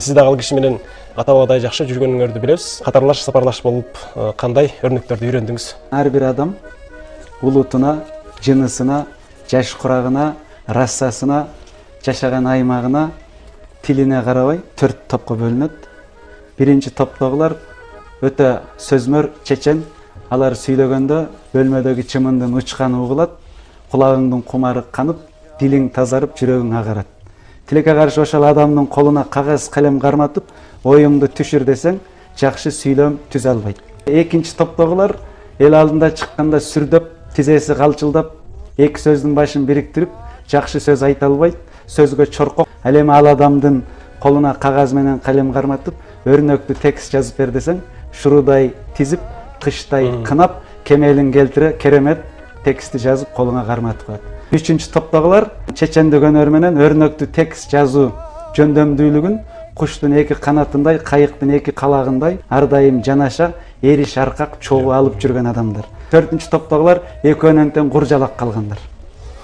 Сиз дагы ал киши менен ата бабадай жакшы жүргөнүңөрдү билебиз. Катарлаш сапарлаш болуп кандай өрнөктөрдү үйрөндүңүз? Ар бир адам улутуна, жынысына, жаш курагына, расасына, жашаган аймагына, тилине карабай 4 топко бөлүнөт. Биринчи топтогулар өтө сөзмөр, чечен. Алар сүйлөгөндө бөлмөдөгү чымындын учканы угулат, кулагыңдын кумары канып, дилиң тазарып, жүрөгүң агарат. Тилекке каршы ошол адамдын колуна кагаз калем карматып, оюңду түшүр десең, жакшы сүйлөм түзө албайт. Экинчи топтогулар эл алдында чыкканда сүрдөп, тизеси калчылдап, эки сөздүн башын бириктирип, жакшы сөз айта албайт, сөзгө чоркок. Ал эми ал адамдын колуна кагаз менен калем карматып, өрнөктүү текст жазып бер десең, шурудай тизип, кыштай кынап, кемелин келтире, керемет текстти жазып колуңа карматып коет. Үчүнчү топтогулар чечендик өнөр менен өрнөктүү текст жазуу жөндөмдүүлүгүн куштун эки канатындай, кайыктын эки калагындай ар дайым жанаша, эриш аркак чогуу алып жүргөн адамдар. Төртүнчү топтогулар экөөнөн тең куржалак калгандар.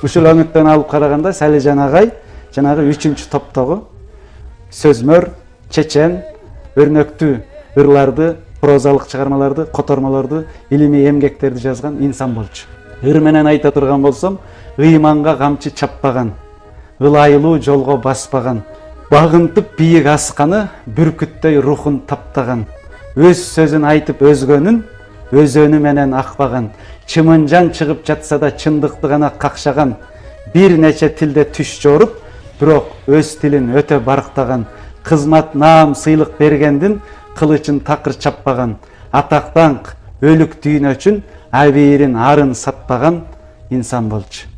Ушул өңүттөн алып караганда Салижан агай жанагы үчүнчү топтогу сөзмөр, чечен, өрнөктүү ырларды, прозалык чыгармаларды, котормолорду, илимий эмгектерди жазган инсан болчу. Ыр менен айта турган болсом, ыйманга камчы чаппаган, ылайылуу жолго баспаган, багынтып бийик асканы, бүркүттөй рухун таптаган, өз сөзүн айтып өзгөнүн өзөнү менен акпаган, чымынжан чыгып жатса да чындыкты гана какшаган, бир нече тилде түш жоруп, бирок өз тилин өтө барктаган, кызмат наам сыйлык бергендин кылычын такыр чаппаган, атак даңк өлүк дүйнө үчүн абийирин арын сатпаган инсан болчу.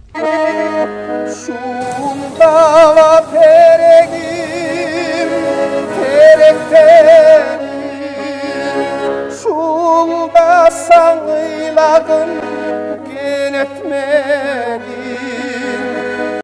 Şundala teregim, terekterim, şulda sağıylagın